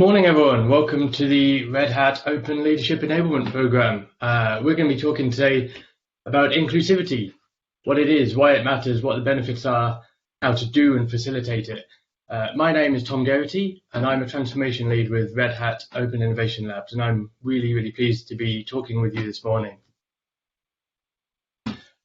morning, everyone. Welcome to the Red Hat Open Leadership Enablement Program. We're going to be talking today about inclusivity, what it is, why it matters, what the benefits are, how to do and facilitate it. My name is Tom Geraghty, and I'm a transformation lead with Red Hat Open Innovation Labs, and I'm really pleased to be talking with you this morning.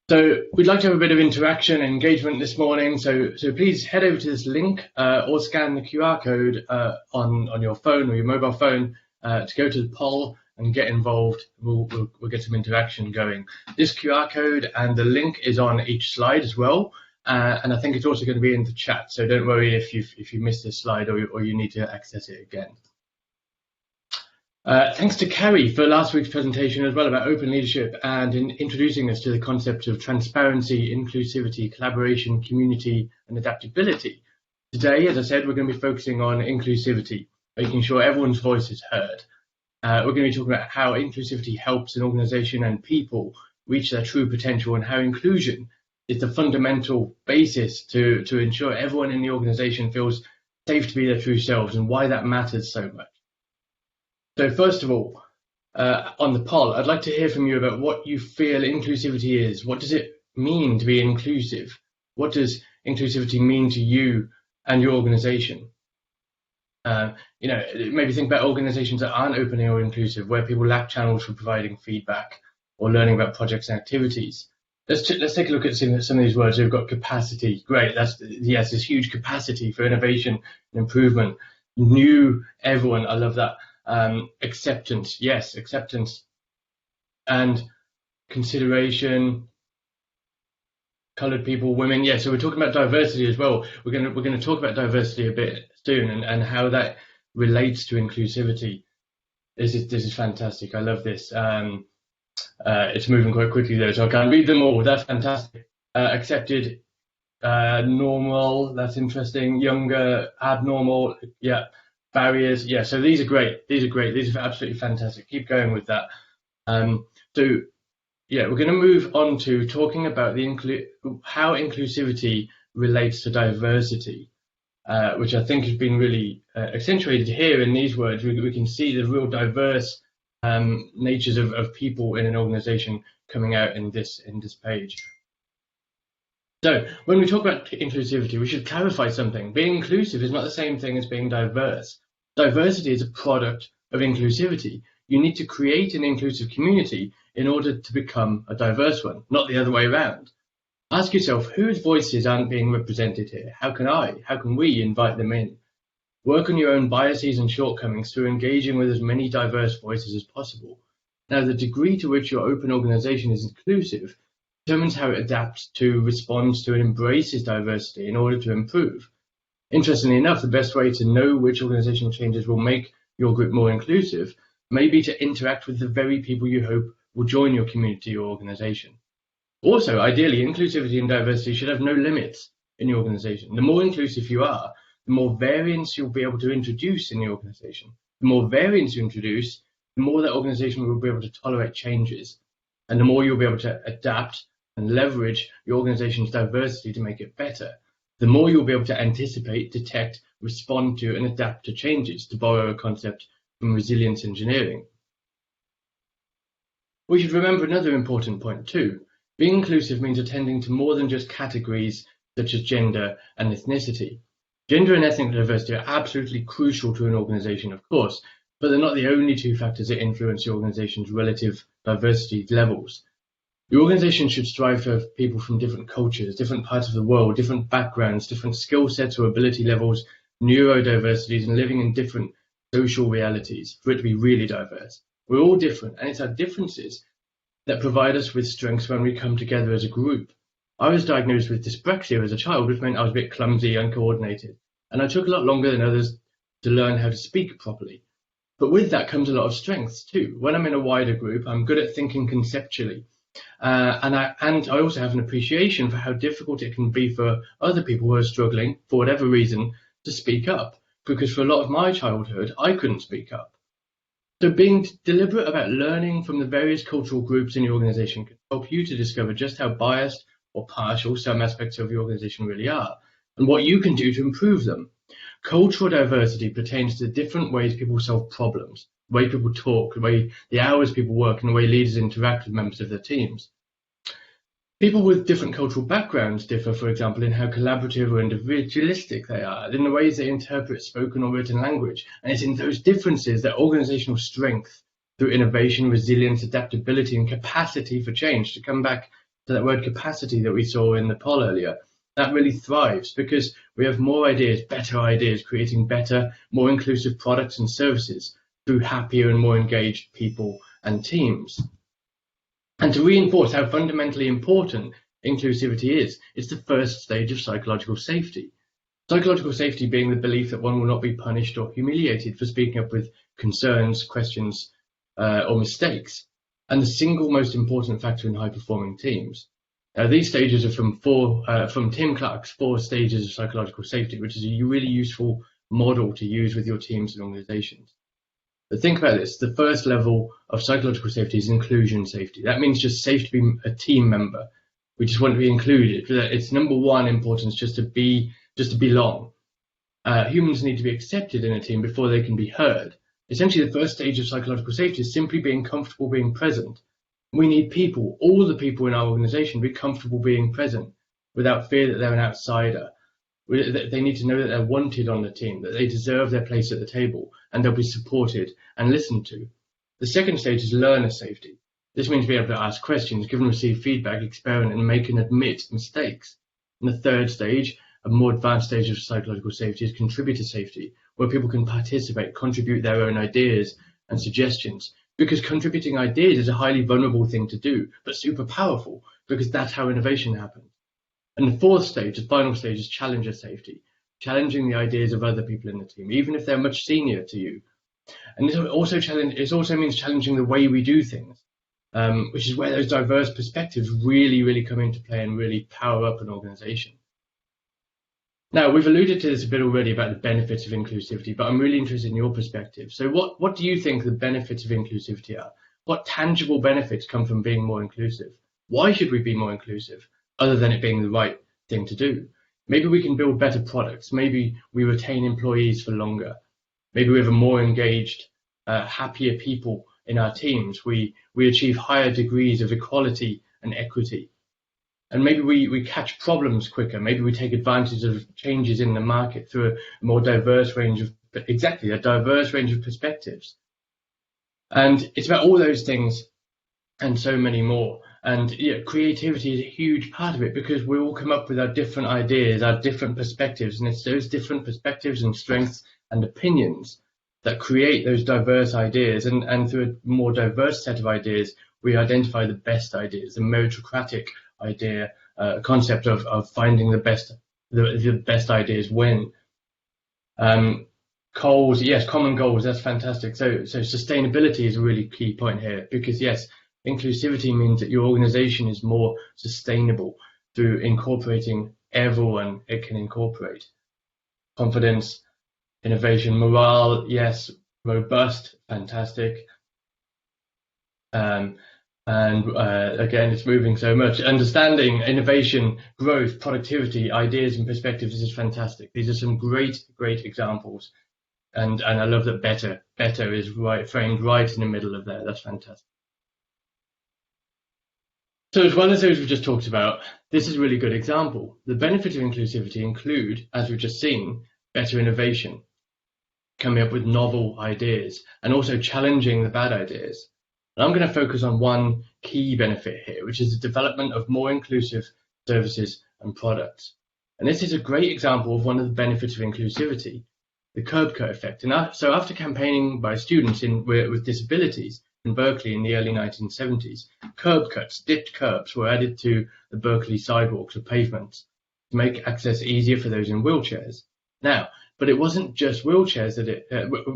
So we'd like to have a bit of interaction and engagement this morning, so please head over to this link or scan the QR code on your phone or your mobile phone to go to the poll and get involved. We'll get some interaction going. This QR code and the link is on each slide as well, and I think it's also going to be in the chat, so don't worry if you missed this slide or you need to access it again. Thanks to Carrie for last week's presentation as well about open leadership and in introducing us to the concept of transparency, inclusivity, collaboration, community, and adaptability. Today, as I said, we're going to be focusing on inclusivity, making sure everyone's voice is heard. We're going to be talking about how inclusivity helps an organization and people reach their true potential and how inclusion is the fundamental basis to ensure everyone in the organization feels safe to be their true selves and why that matters so much. So first of all, on the poll, I'd like to hear from you about what you feel inclusivity is. What does it mean to be inclusive? What does inclusivity mean to you and your organization? Maybe think about organizations that aren't open or inclusive, where people lack channels for providing feedback or learning about projects and activities. Let's take a look at some of these words. We've got capacity. Great. Yes, there's huge capacity for innovation and improvement. New everyone. I love that. Acceptance, yes, acceptance, and consideration. Colored people, women, yeah. So we're talking about diversity as well. We're going to talk about diversity a bit soon and how that relates to inclusivity. This is fantastic. I love this. It's moving quite quickly though, so I can't read them all. That's fantastic. Accepted, normal. That's interesting. Younger, abnormal, yeah. Barriers, yeah, so these are great. These are absolutely fantastic. Keep going with that. So, yeah, we're going to move on to talking about how inclusivity relates to diversity, which I think has been really accentuated here in these words. We can see the real diverse natures of people in an organization coming out in this page. So when we talk about inclusivity, we should clarify something. Being inclusive is not the same thing as being diverse. Diversity is a product of inclusivity. You need to create an inclusive community in order to become a diverse one, not the other way around. Ask yourself, whose voices aren't being represented here? How can we invite them in? Work on your own biases and shortcomings through engaging with as many diverse voices as possible. Now, the degree to which your open organization is inclusive determines how it adapts to, responds to, and embraces diversity in order to improve. Interestingly enough, the best way to know which organizational changes will make your group more inclusive may be to interact with the very people you hope will join your community or organization. Also, ideally, inclusivity and diversity should have no limits in your organization. The more inclusive you are, the more variance you'll be able to introduce in the organization. The more variance you introduce, the more that organization will be able to tolerate changes, and the more you'll be able to adapt and leverage your organization's diversity to make it better. The more you'll be able to anticipate, detect, respond to, and adapt to changes, to borrow a concept from resilience engineering. We should remember another important point too. Being inclusive means attending to more than just categories such as gender and ethnicity. Gender and ethnic diversity are absolutely crucial to an organization, of course, but they're not the only two factors that influence your organization's relative diversity levels. Your organization should strive for people from different cultures, different parts of the world, different backgrounds, different skill sets or ability levels, neurodiversities, and living in different social realities for it to be really diverse. We're all different, and it's our differences that provide us with strengths when we come together as a group. I was diagnosed with dyspraxia as a child, which meant I was a bit clumsy, uncoordinated, and I took a lot longer than others to learn how to speak properly. But with that comes a lot of strengths too. When I'm in a wider group, I'm good at thinking conceptually. And I also have an appreciation for how difficult it can be for other people who are struggling, for whatever reason, to speak up. Because for a lot of my childhood, I couldn't speak up. So being deliberate about learning from the various cultural groups in your organization can help you to discover just how biased or partial some aspects of your organization really are, and what you can do to improve them. Cultural diversity pertains to the different ways people solve problems, the way people talk, the hours people work, and the way leaders interact with members of their teams. People with different cultural backgrounds differ, for example, in how collaborative or individualistic they are, in the ways they interpret spoken or written language. And it's in those differences that organizational strength, through innovation, resilience, adaptability, and capacity for change, to come back to that word capacity that we saw in the poll earlier, that really thrives because we have more ideas, better ideas, creating better, more inclusive products and services through happier and more engaged people and teams. And to reinforce how fundamentally important inclusivity is, it's the first stage of psychological safety. Psychological safety being the belief that one will not be punished or humiliated for speaking up with concerns, questions, or mistakes, and the single most important factor in high-performing teams. These stages are from Tim Clark's 4 stages of psychological safety, which is a really useful model to use with your teams and organizations. But think about this, the first level of psychological safety is inclusion safety. That means just safe to be a team member. We just want to be included. It's number one importance just to belong. Humans need to be accepted in a team before they can be heard. Essentially, the first stage of psychological safety is simply being comfortable being present. We need people, all the people in our organization, to be comfortable being present without fear that they're an outsider. They need to know that they're wanted on the team, that they deserve their place at the table, and they'll be supported and listened to. The second stage is learner safety. This means being able to ask questions, give and receive feedback, experiment, and make and admit mistakes. And the third stage, a more advanced stage of psychological safety, is contributor safety, where people can participate, contribute their own ideas and suggestions. Because contributing ideas is a highly vulnerable thing to do, but super powerful, because that's how innovation happens. And the fourth stage, the final stage, is challenger safety, challenging the ideas of other people in the team, even if they're much senior to you. And it also means challenging the way we do things, which is where those diverse perspectives really come into play and really power up an organization. Now, we've alluded to this a bit already about the benefits of inclusivity, but I'm really interested in your perspective. So what do you think the benefits of inclusivity are? What tangible benefits come from being more inclusive? Why should we be more inclusive, other than it being the right thing to do? Maybe we can build better products. Maybe we retain employees for longer. Maybe we have a more engaged, happier people in our teams. We achieve higher degrees of equality and equity. And maybe we catch problems quicker. Maybe we take advantage of changes in the market through a more diverse range of, a diverse range of perspectives. And it's about all those things and so many more. And creativity is a huge part of it, because we all come up with our different ideas, our different perspectives, and it's those different perspectives and strengths and opinions that create those diverse ideas. And through a more diverse set of ideas, we identify the best ideas, the meritocratic idea, concept of finding the best ideas win. Goals, yes, common goals, that's fantastic. So sustainability is a really key point here, because yes, inclusivity means that your organization is more sustainable through incorporating everyone it can incorporate. Confidence, innovation, morale, yes, robust, fantastic. And again, it's moving so much. Understanding, innovation, growth, productivity, ideas and perspectives, this is fantastic. These are some great examples. And I love that better is framed right in the middle of there. That's fantastic. So as well as those we've just talked about, this is a really good example. The benefits of inclusivity include, as we've just seen, better innovation, coming up with novel ideas, and also challenging the bad ideas. And I'm going to focus on one key benefit here, which is the development of more inclusive services and products. And this is a great example of one of the benefits of inclusivity, the curb cut effect. And so after campaigning by students with disabilities in Berkeley in the early 1970s, curb cuts, dipped curbs, were added to the Berkeley sidewalks or pavements to make access easier for those in wheelchairs. Now, but it wasn't just wheelchairs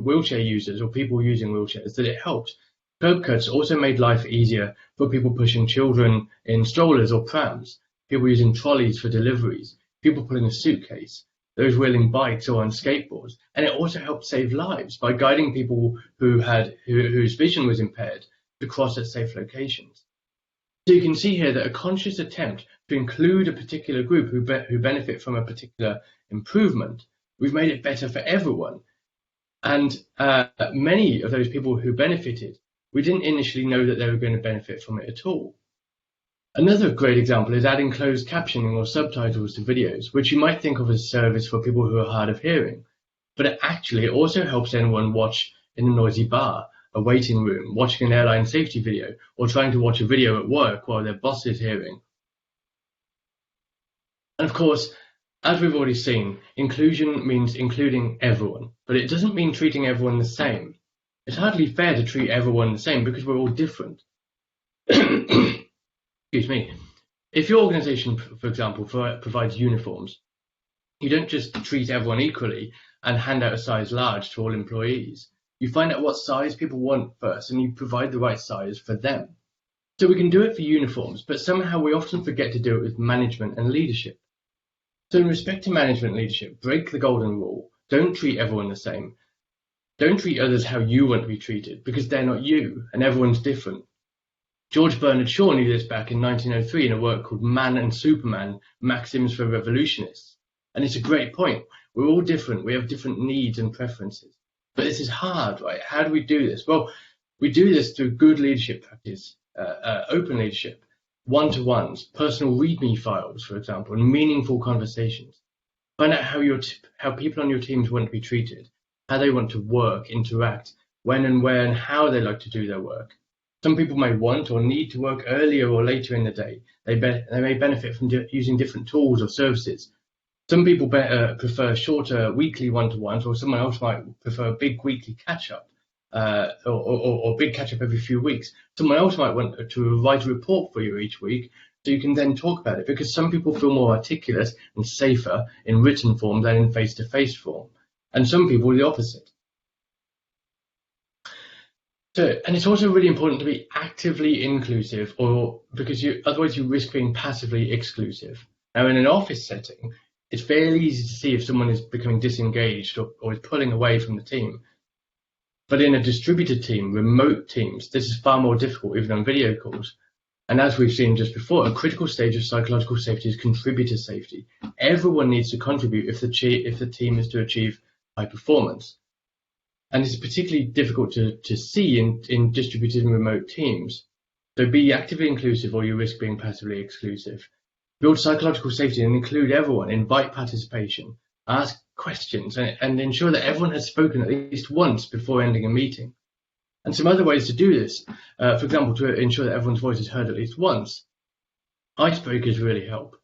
wheelchair users or people using wheelchairs that it helped. Curb cuts also made life easier for people pushing children in strollers or prams, people using trolleys for deliveries, people pulling a suitcase, those wheeling bikes or on skateboards. And it also helped save lives by guiding people whose vision was impaired to cross at safe locations. So you can see here that a conscious attempt to include a particular group who benefit from a particular improvement We've made it better for everyone. And many of those people who benefited, we didn't initially know that they were going to benefit from it at all. Another great example is adding closed captioning or subtitles to videos, which you might think of as a service for people who are hard of hearing. But it also helps anyone watch in a noisy bar, a waiting room, watching an airline safety video, or trying to watch a video at work while their boss is hearing. And of course, as we've already seen, inclusion means including everyone, but it doesn't mean treating everyone the same. It's hardly fair to treat everyone the same because we're all different. Excuse me. If your organization, for example, provides uniforms, you don't just treat everyone equally and hand out a size large to all employees. You find out what size people want first and you provide the right size for them. So we can do it for uniforms, but somehow we often forget to do it with management and leadership. So in respect to management and leadership, break the golden rule. Don't treat everyone the same. Don't treat others how you want to be treated, because they're not you and everyone's different. George Bernard Shaw knew this back in 1903 in a work called Man and Superman, Maxims for Revolutionists. And it's a great point. We're all different. We have different needs and preferences. But this is hard, right? How do we do this? Well, we do this through good leadership practice, open leadership, one-to-ones, personal README files, for example, and meaningful conversations. Find out how people on your teams want to be treated, how they want to work, interact, when and where and how they like to do their work. Some people may want or need to work earlier or later in the day. They may benefit from using different tools or services. Some people prefer shorter weekly one-to-ones, or someone else might prefer a big weekly catch-up, or big catch-up every few weeks. Someone else might want to write a report for you each week, so you can then talk about it, because some people feel more articulate and safer in written form than in face-to-face form, and some people the opposite. And it's also really important to be actively inclusive, because otherwise you risk being passively exclusive. Now, in an office setting, it's fairly easy to see if someone is becoming disengaged or is pulling away from the team. But in a distributed team, remote teams, this is far more difficult, even on video calls. And as we've seen just before, a critical stage of psychological safety is contributor safety. Everyone needs to contribute if the team is to achieve high performance. And it's particularly difficult to see in distributed and remote teams. So be actively inclusive or you risk being passively exclusive. Build psychological safety and include everyone, invite participation, ask questions, and ensure that everyone has spoken at least once before ending a meeting. And some other ways to do this, for example, to ensure that everyone's voice is heard at least once, icebreakers really help.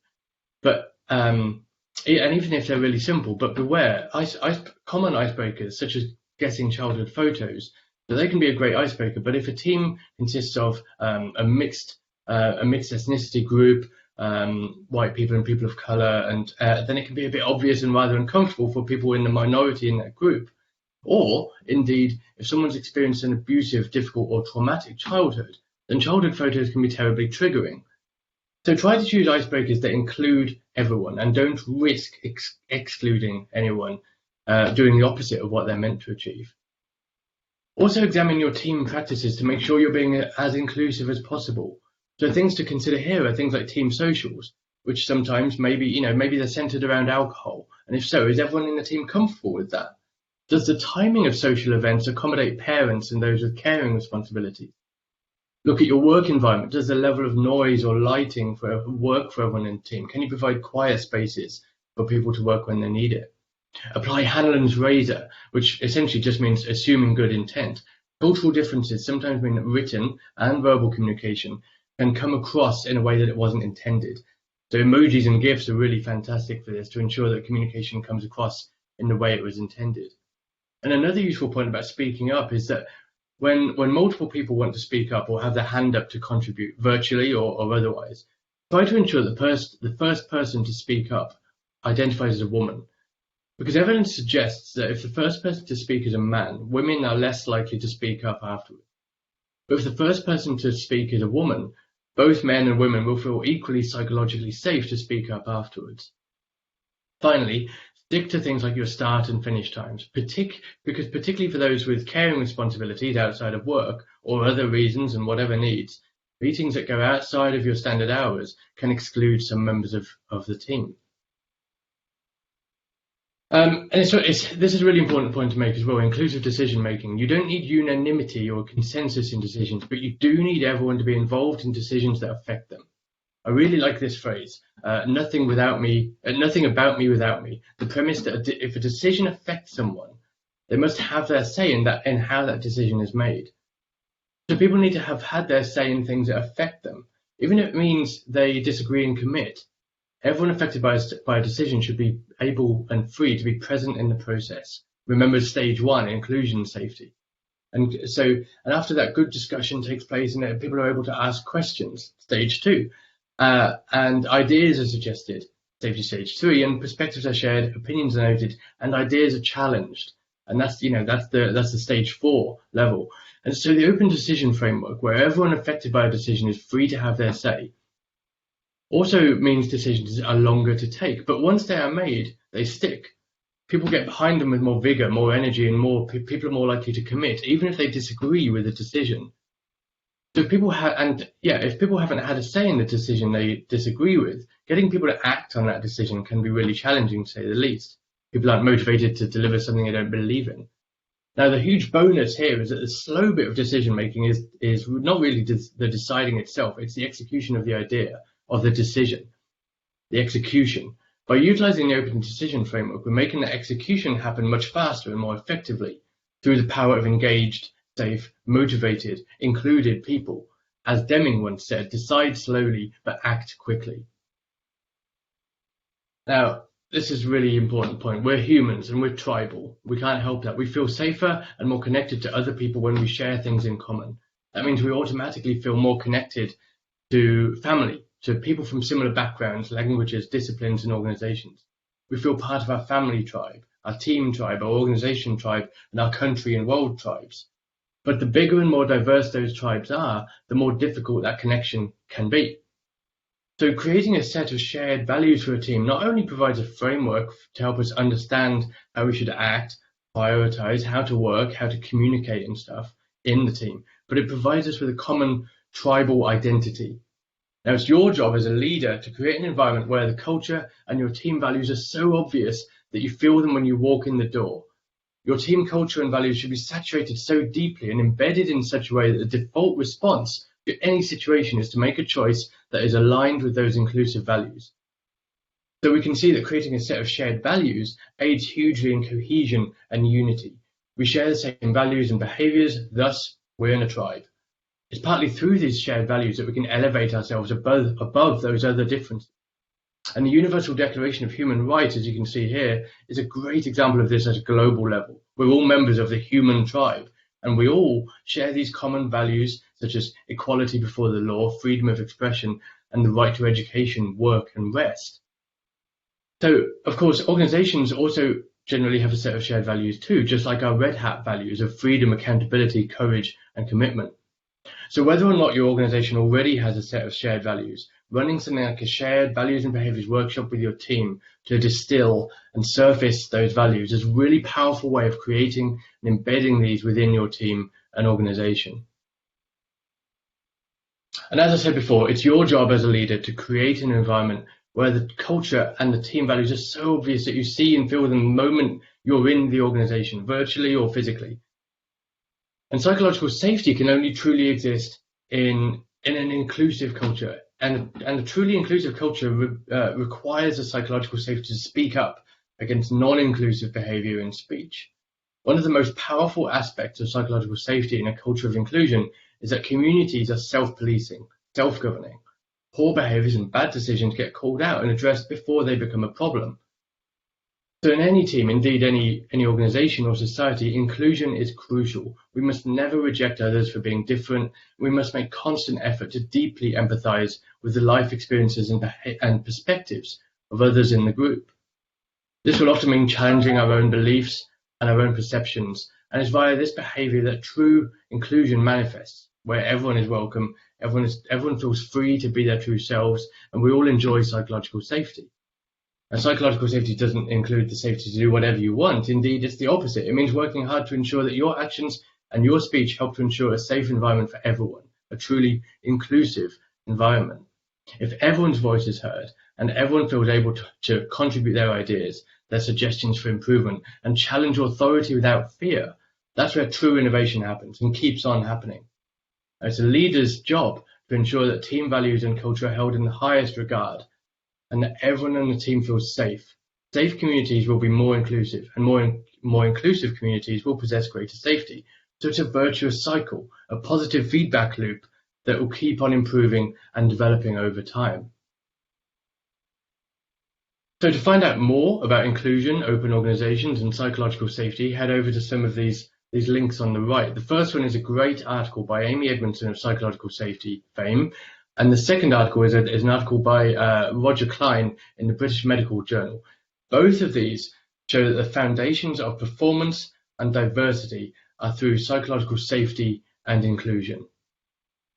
But and even if they're really simple, but beware, common icebreakers such as guessing childhood photos, so they can be a great icebreaker. But if a team consists of a mixed ethnicity group, white people and people of color, and then it can be a bit obvious and rather uncomfortable for people in the minority in that group. Or indeed, if someone's experienced an abusive, difficult, or traumatic childhood, then childhood photos can be terribly triggering. So try to choose icebreakers that include everyone and don't risk excluding anyone, doing the opposite of what they're meant to achieve. Also examine your team practices to make sure you're being as inclusive as possible. So things to consider here are things like team socials, which sometimes maybe they're centered around alcohol. And if so, is everyone in the team comfortable with that? Does the timing of social events accommodate parents and those with caring responsibilities? Look at your work environment. Does the level of noise or lighting work for everyone in the team? Can you provide quiet spaces for people to work when they need it? Apply Hanlon's razor, which essentially just means assuming good intent. Cultural differences sometimes mean that written and verbal communication can come across in a way that it wasn't intended. So emojis and GIFs are really fantastic for this, to ensure that communication comes across in the way it was intended. And another useful point about speaking up is that when multiple people want to speak up or have their hand up to contribute, virtually or otherwise, try to ensure that the first person to speak up identifies as a woman. Because evidence suggests that if the first person to speak is a man, women are less likely to speak up afterwards. But if the first person to speak is a woman, both men and women will feel equally psychologically safe to speak up afterwards. Finally, stick to things like your start and finish times, because particularly for those with caring responsibilities outside of work or other reasons and whatever needs, meetings that go outside of your standard hours can exclude some members of the team. This is a really important point to make as well. Inclusive decision making. You don't need unanimity or consensus in decisions, but you do need everyone to be involved in decisions that affect them. I really like this phrase. Nothing about me without me. The premise that if a decision affects someone, they must have their say in that and how that decision is made. So people need to have had their say in things that affect them, even if it means they disagree and commit. Everyone affected by a decision should be able and free to be present in the process. Remember stage 1, inclusion safety. And after that, good discussion takes place and people are able to ask questions, stage 2. And ideas are suggested, stage 3, and perspectives are shared, opinions are noted, and ideas are challenged. And that's the stage 4 level. And so the open decision framework, where everyone affected by a decision is free to have their say, also means decisions are longer to take, but once they are made, they stick. People get behind them with more vigor, more energy, and people are more likely to commit, even if they disagree with a decision. So if people haven't had a say in the decision they disagree with, getting people to act on that decision can be really challenging, to say the least. People aren't motivated to deliver something they don't believe in. Now, the huge bonus here is that the slow bit of decision making is not really the deciding itself, it's the execution of the idea, of the decision, the execution. By utilizing the open decision framework, we're making the execution happen much faster and more effectively through the power of engaged, safe, motivated, included people. As Deming once said, decide slowly, but act quickly. Now, this is a really important point. We're humans and we're tribal. We can't help that. We feel safer and more connected to other people when we share things in common. That means we automatically feel more connected to family, to people from similar backgrounds, languages, disciplines, and organizations. We feel part of our family tribe, our team tribe, our organization tribe, and our country and world tribes. But the bigger and more diverse those tribes are, the more difficult that connection can be. So creating a set of shared values for a team not only provides a framework to help us understand how we should act, prioritize, how to work, how to communicate and stuff in the team, but it provides us with a common tribal identity. Now, it's your job as a leader to create an environment where the culture and your team values are so obvious that you feel them when you walk in the door. Your team culture and values should be saturated so deeply and embedded in such a way that the default response to any situation is to make a choice that is aligned with those inclusive values. So we can see that creating a set of shared values aids hugely in cohesion and unity. We share the same values and behaviors, thus we're in a tribe. It's partly through these shared values that we can elevate ourselves above those other differences. And the Universal Declaration of Human Rights, as you can see here, is a great example of this at a global level. We're all members of the human tribe, and we all share these common values such as equality before the law, freedom of expression, and the right to education, work, and rest. So, of course, organizations also generally have a set of shared values too, just like our Red Hat values of freedom, accountability, courage, and commitment. So whether or not your organization already has a set of shared values, running something like a shared values and behaviors workshop with your team to distill and surface those values is a really powerful way of creating and embedding these within your team and organization. And as I said before, it's your job as a leader to create an environment where the culture and the team values are so obvious that you see and feel them the moment you're in the organization, virtually or physically. And psychological safety can only truly exist in an inclusive culture. And a truly inclusive culture requires a psychological safety to speak up against non-inclusive behavior and speech. One of the most powerful aspects of psychological safety in a culture of inclusion is that communities are self-policing, self-governing. Poor behaviors and bad decisions get called out and addressed before they become a problem. So in any team, indeed any organization or society, inclusion is crucial. We must never reject others for being different. We must make constant effort to deeply empathize with the life experiences and perspectives of others in the group. This will often mean challenging our own beliefs and our own perceptions, and it's via this behavior that true inclusion manifests, where everyone is welcome, everyone feels free to be their true selves, and we all enjoy psychological safety. And psychological safety doesn't include the safety to do whatever you want. Indeed, it's the opposite. It means working hard to ensure that your actions and your speech help to ensure a safe environment for everyone, a truly inclusive environment. If everyone's voice is heard and everyone feels able to contribute their ideas, their suggestions for improvement, and challenge authority without fear, that's where true innovation happens and keeps on happening. It's a leader's job to ensure that team values and culture are held in the highest regard, and that everyone on the team feels safe. Safe communities will be more inclusive, and more inclusive communities will possess greater safety. So it's a virtuous cycle, a positive feedback loop that will keep on improving and developing over time. So to find out more about inclusion, open organizations, and psychological safety, head over to some of these links on the right. The first one is a great article by Amy Edmondson of Psychological Safety fame. And the second article is an article by Roger Klein in the British Medical Journal. Both of these show that the foundations of performance and diversity are through psychological safety and inclusion.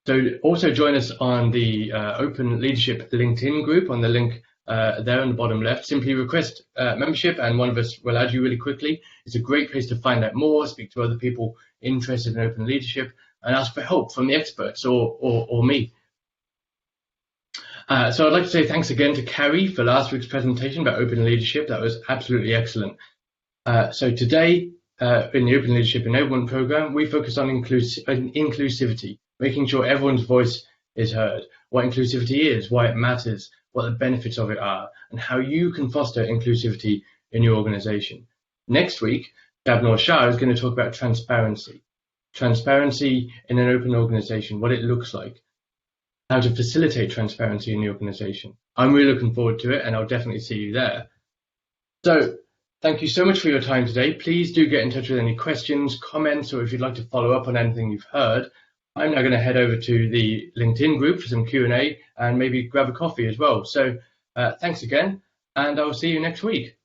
So also join us on the Open Leadership LinkedIn group on the link there on the bottom left. Simply request membership and one of us will add you really quickly. It's a great place to find out more, speak to other people interested in open leadership, and ask for help from the experts or me. So I'd like to say thanks again to Carrie for last week's presentation about open leadership. That was absolutely excellent. So today, in the Open Leadership Enablement Program, we focus on inclusivity, making sure everyone's voice is heard, what inclusivity is, why it matters, what the benefits of it are, and how you can foster inclusivity in your organization. Next week, Dabnor Shah is going to talk about transparency in an open organization, what it looks like, how to facilitate transparency in the organization. I'm really looking forward to it, and I'll definitely see you there. So thank you so much for your time today. Please do get in touch with any questions, comments, or if you'd like to follow up on anything you've heard. I'm now going to head over to the LinkedIn group for some Q&A and maybe grab a coffee as well. So thanks again, and I'll see you next week.